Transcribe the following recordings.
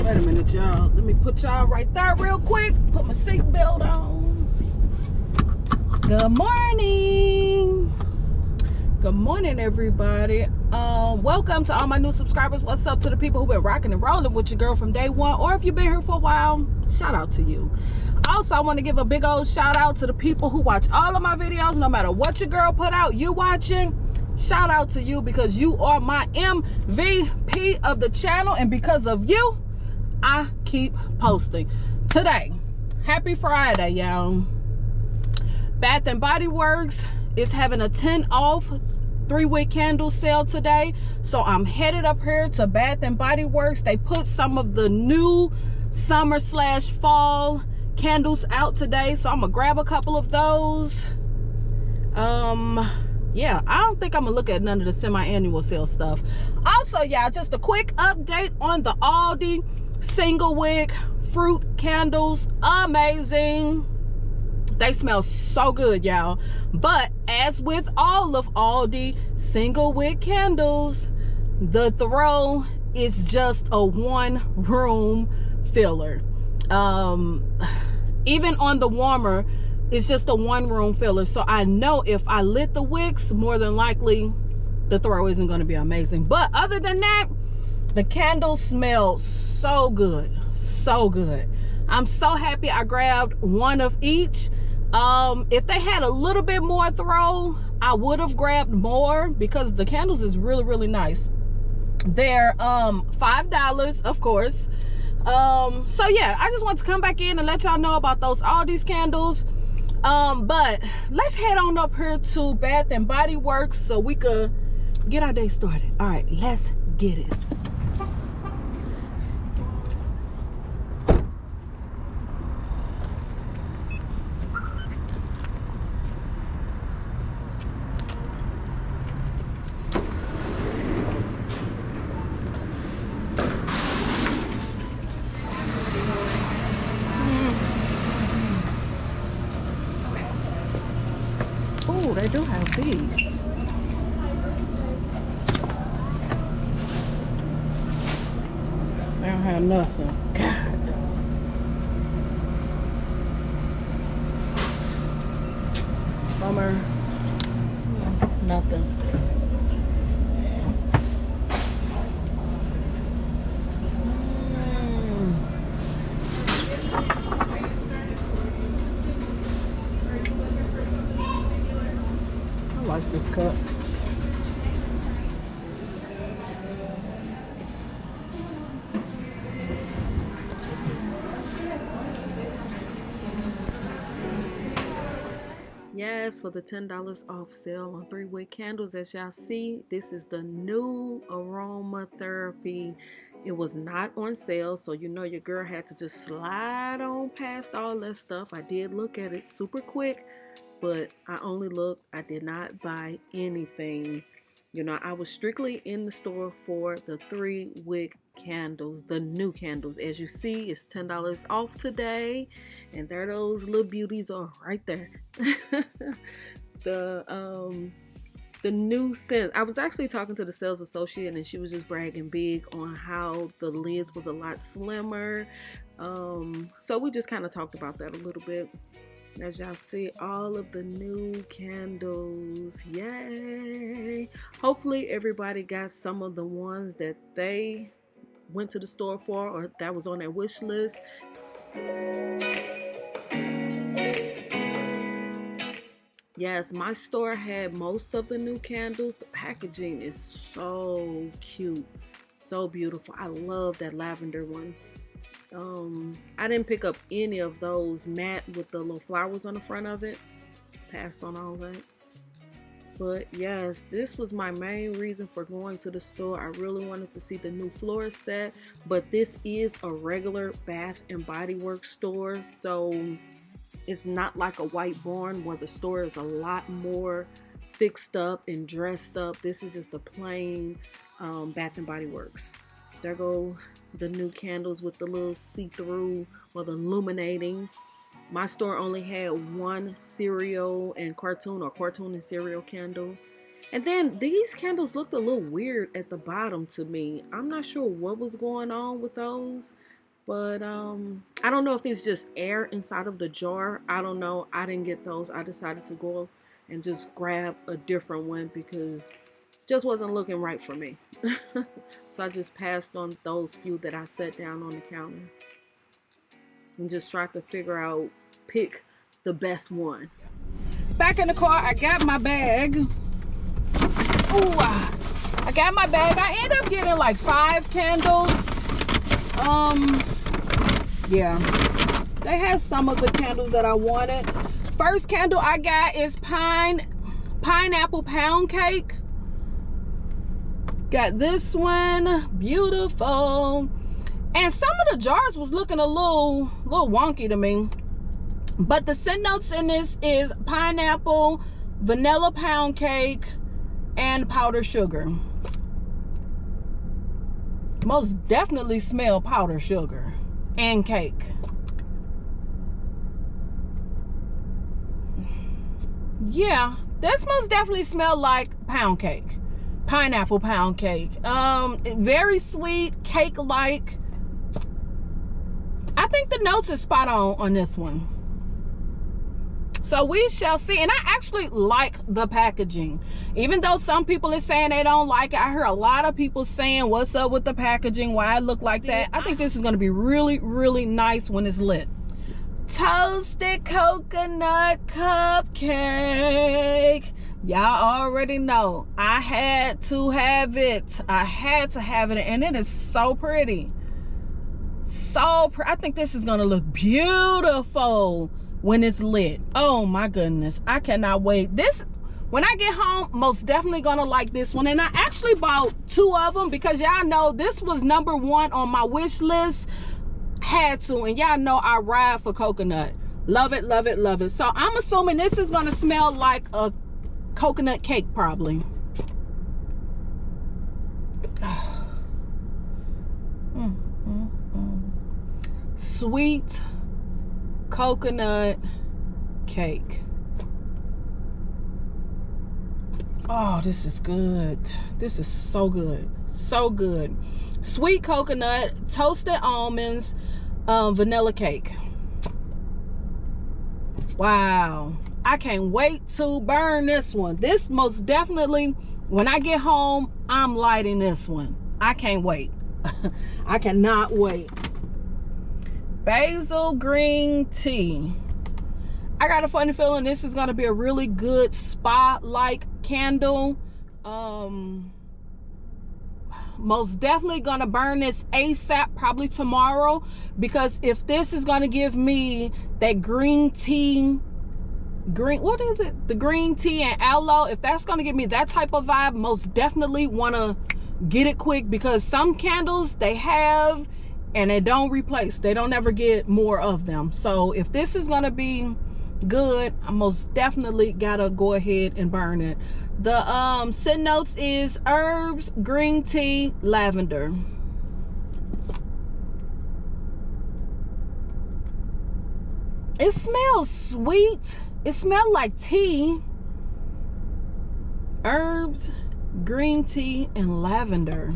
Wait a minute, y'all. Let me put y'all right there real quick. Put my seatbelt on. Good morning. Good morning, everybody. Welcome to all my new subscribers. What's up to the people who've been rocking and rolling with your girl from day one, or if you've been here for a while, shout out to you. Also, I want to give a big old shout out to the people who watch all of my videos, no matter what your girl put out, you watching. Shout out to you because you are my MVP of the channel, and because of you, I keep posting. Today, happy Friday, y'all. Bath and Body Works is having a 10 off 3-wick candle sale today. So I'm headed up here to Bath and Body Works. They put some of the new summer / fall candles out today. So I'm gonna grab a couple of those. Yeah, I don't think I'm gonna look at none of the semi-annual sale stuff. Also, y'all, just a quick update on the Aldi single wick fruit candles. Amazing. They smell so good, y'all. But as with all of Aldi single wick candles, the throw is just a 1-room filler. Even on the warmer, it's just a 1-room filler. So I know if I lit the wicks, more than likely the throw isn't going to be amazing. But other than that, the candles smell so good. So good. I'm so happy I grabbed one of each. If they had a little bit more throw, I would have grabbed more because the candles is really, really nice. They're $5, of course. So yeah, I just want to come back in and let y'all know about all these candles. But let's head on up here to Bath and Body Works so we could get our day started. All right, let's get it. Oh, they do have these. They don't have nothing. God. Summer. Nothing. I like this cup. Yes, for the $10 off sale on 3-wick candles. As y'all see, this is the new aromatherapy. It was not on sale, so you know your girl had to just slide on past all that stuff. I did look at it super quick, but I only looked. I did not buy anything. You know, I was strictly in the store for the 3-wick candles, the new candles. As you see, it's $10 off today, and there those little beauties are right there. The new scent. I was actually talking to the sales associate, and she was just bragging big on how the lids was a lot slimmer. So we just kind of talked about that a little bit. As y'all see, all of the new candles. Yay! Hopefully everybody got some of the ones that they went to the store for, or that was on their wish list. Yes, my store had most of the new candles. The packaging is so cute, so beautiful. I love that lavender one. I didn't pick up any of those matte with the little flowers on the front of it. Passed on all that. But yes, this was my main reason for going to the store. I really wanted to see the new Florissant, but this is a regular Bath and Body Works store, so it's not like a White Barn where the store is a lot more fixed up and dressed up. This is just a plain Bath and Body Works. There go the new candles with the little see-through or the illuminating. My store only had one cereal and cartoon, or cartoon and cereal candle. And then these candles looked a little weird at the bottom to me. I'm not sure what was going on with those. But I don't know if it's just air inside of the jar. I don't know. I didn't get those. I decided to go and just grab a different one because it just wasn't looking right for me. So I just passed on those few that I set down on the counter and just tried to figure out, pick the best one. Back in the car, I got my bag. Ooh, I got my bag. I ended up getting like 5 candles. Yeah, they had some of the candles that I wanted. First candle I got is pineapple pound cake. Got this one, beautiful. And some of the jars was looking a little wonky to me. But the scent notes in this is pineapple, vanilla pound cake, and powdered sugar. Most definitely smell powdered sugar and cake. Yeah, this most definitely smell like pound cake. Pineapple pound cake. Very sweet, cake-like. I think the notes is spot on this one. So we shall see. And I actually like the packaging. Even though some people are saying they don't like it, I hear a lot of people saying, what's up with the packaging? Why it look like that? I think this is going to be really, really nice when it's lit. Toasted coconut cupcake. Y'all already know. I had to have it. I had to have it. And it is so pretty. So pretty. I think this is going to look beautiful when it's lit. Oh my goodness, I cannot wait. This, when I get home, most definitely gonna like this one. And I actually bought 2 of them because y'all know this was #1 on my wish list. Had to, and y'all know I ride for coconut. Love it, love it, love it. So I'm assuming this is gonna smell like a coconut cake probably. Sweet coconut cake. Oh, this is good. This is so good, so good. Sweet coconut, toasted almonds, vanilla cake. Wow, I can't wait to burn this one. This most definitely, when I get home, I'm lighting this one. I can't wait. I cannot wait. Basil green tea. I got a funny feeling this is going to be a really good spa-like candle. Most definitely going to burn this ASAP, probably tomorrow, because if this is going to give me that green tea, what is it? The green tea and aloe, if that's going to give me that type of vibe, most definitely want to get it quick, because some candles they have and they don't replace. They don't ever get more of them. So if this is gonna be good, I most definitely gotta go ahead and burn it. The scent notes is herbs, green tea, lavender. It smells sweet. It smells like tea. Herbs, green tea, and lavender.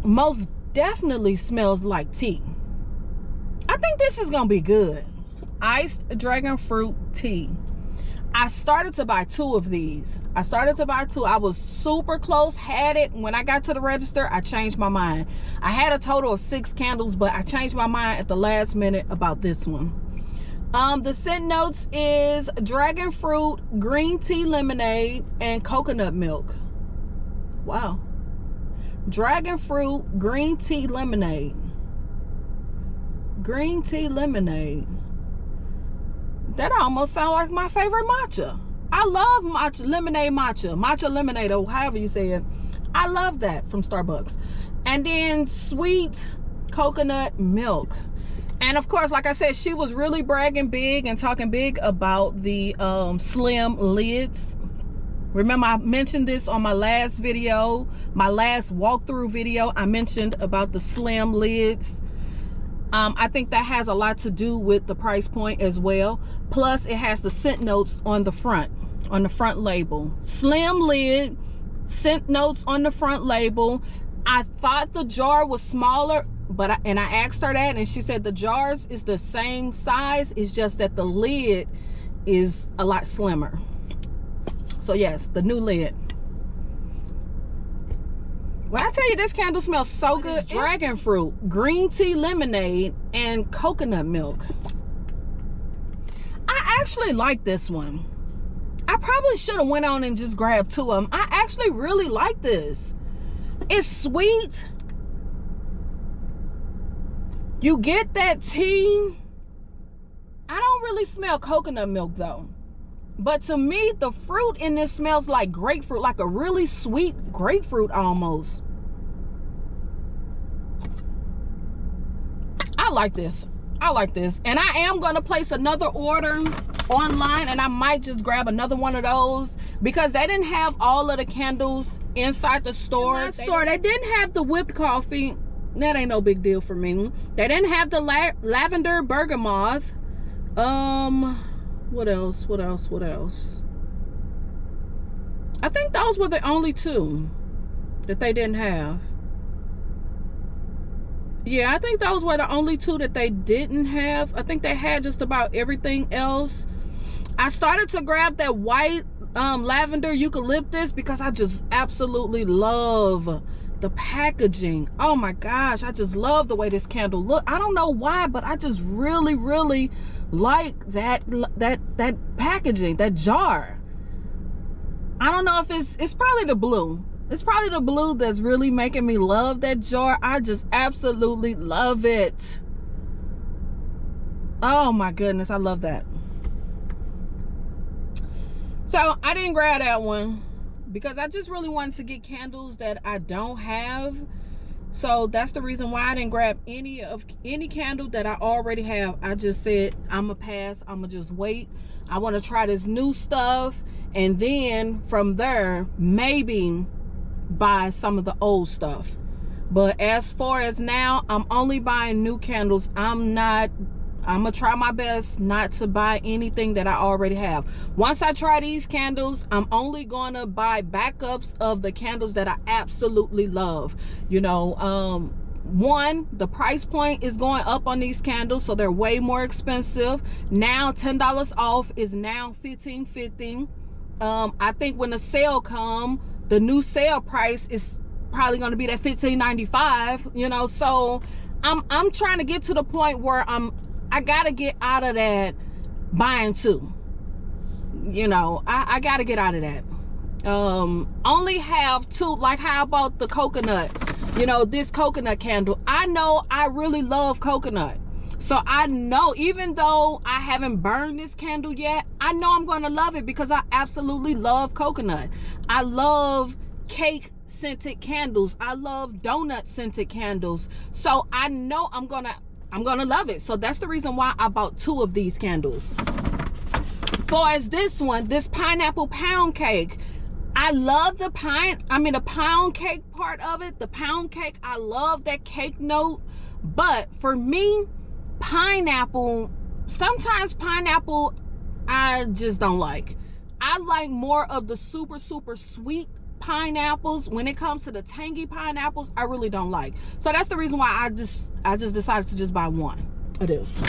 Most definitely smells like tea. I think this is gonna be good. Iced dragon fruit tea. I started to buy 2 of these. I was super close, had it. When I got to the register, I changed my mind. I had a total of 6 candles, but I changed my mind at the last minute about this one. The scent notes is dragon fruit, green tea lemonade, and coconut milk. Wow. Dragon fruit, green tea lemonade. Green tea lemonade. That almost sounds like my favorite matcha. I love matcha, lemonade matcha. Matcha lemonade, or however you say it. I love that from Starbucks. And then sweet coconut milk. And of course, like I said, she was really bragging big and talking big about the slim lids. Remember, I mentioned this on my last video, my last walkthrough video. I mentioned about the slim lids. I think that has a lot to do with the price point as well. Plus, it has the scent notes on the front label. Slim lid, scent notes on the front label. I thought the jar was smaller, but I asked her that, and she said the jars is the same size. It's just that the lid is a lot slimmer. So yes, the new lid. Well, I tell you, this candle smells so good. Dragon fruit, green tea lemonade, and coconut milk. I actually like this one. I probably should have went on and just grabbed 2 of them. I actually really like this. It's sweet. You get that tea. I don't really smell coconut milk though. But to me, the fruit in this smells like grapefruit, like a really sweet grapefruit almost. I like this. I like this. And I am going to place another order online, and I might just grab another one of those because they didn't have all of the candles inside the store. They didn't have the whipped coffee. That ain't no big deal for me. They didn't have the lavender bergamot. What else? I think those were the only 2 that they didn't have. Yeah, I think those were the only 2 that they didn't have. I think they had just about everything else. I started to grab that white lavender eucalyptus because I just absolutely love the packaging. Oh my gosh, I just love the way this candle look. I don't know why, but I just really like that packaging, that jar. I don't know if it's probably the blue. It's probably the blue that's really making me love that jar. I just absolutely love it. Oh my goodness, I love that. So I didn't grab that one because I just really wanted to get candles that I don't have. So that's the reason why I didn't grab any candle that I already have. I just said I'ma pass. I'ma just wait. I want to try this new stuff, and then from there maybe buy some of the old stuff. But as far as now, I'm only buying new candles. I'm gonna try my best not to buy anything that I already have. Once I try these candles, I'm only gonna buy backups of the candles that I absolutely love. You know, one, the price point is going up on these candles, so they're way more expensive. Now $10 off is now $15.50. I think when the sale come, the new sale price is probably going to be that $15.95, you know. So I'm trying to get to the point where I gotta get out of that buying 2, you know. I gotta get out of that. Only have 2. Like, how about the coconut, you know, this coconut candle? I know I really love coconut, so I know even though I haven't burned this candle yet, I know I'm going to love it because I absolutely love coconut. I love cake scented candles. I love donut scented candles. So I know I'm gonna love it. So that's the reason why I bought 2 of these candles. Far as this one, this pineapple pound cake, I love the pound cake part of it. The pound cake, I love that cake note. But for me, pineapple, sometimes pineapple I just don't like. I like more of the super sweet pineapples. When it comes to the tangy pineapples, I really don't like. So that's the reason why I just decided to just buy 1 of this.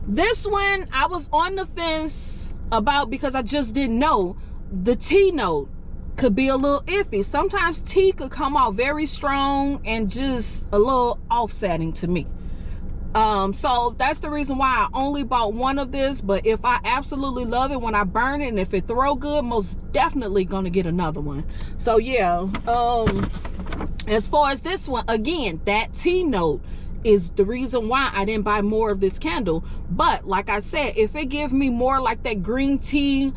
This one I was on the fence about because I just didn't know. The tea note could be a little iffy. Sometimes tea could come out very strong and just a little offsetting to me. So that's the reason why I only bought 1 of this. But if I absolutely love it when I burn it, and if it throw good, most definitely gonna get another one. So yeah, as far as this one, again, that tea note is the reason why I didn't buy more of this candle. But like I said, if it gives me more like that green tea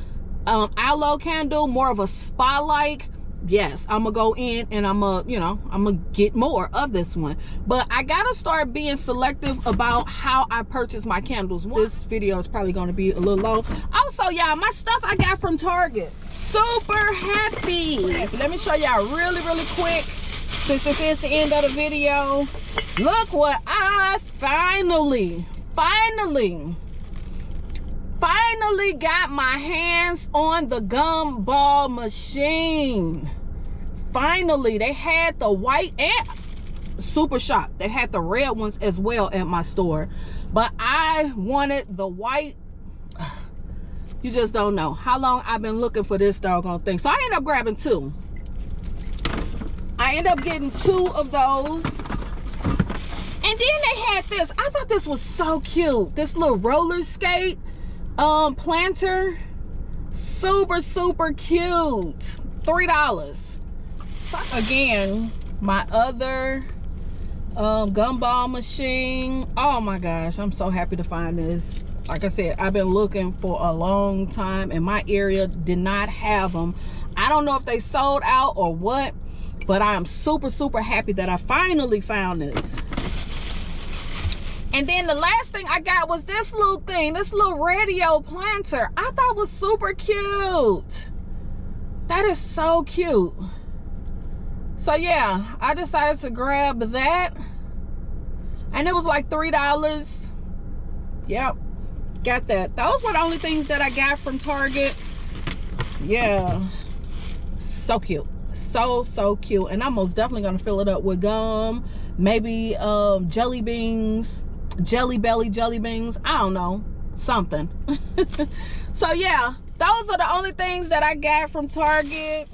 aloe candle, more of a spa like, yes, I'm gonna go in and I'm gonna get more of this one. But I gotta start being selective about how I purchase my candles. This video is probably gonna be a little long. Also, y'all, my stuff I got from Target. Super happy. Let me show y'all really quick, since this is the end of the video. Look what I finally got my hands on, the gumball machine. finally, they had the white, and super shocked, they had the red ones as well at my store, but I wanted the white. You just don't know how long I've been looking for this doggone thing. So I ended up grabbing 2. I ended up getting 2 of those. And then they had this. I thought this was so cute. This little roller skate planter. Super, super cute. $3. So again, my other gumball machine. Oh my gosh, I'm so happy to find this. Like I said, I've been looking for a long time, and my area did not have them. I don't know if they sold out or what, but I am super, super happy that I finally found this. And then the last thing I got was this little thing, this little radio planter. I thought was super cute. That is so cute. So yeah, I decided to grab that, and it was like $3. Yep, got that. Those were the only things that I got from Target. Yeah, so cute. So cute. And I'm most definitely gonna fill it up with gum, maybe jelly beans, jelly belly jelly beans, I don't know, something. So yeah, those are the only things that I got from Target.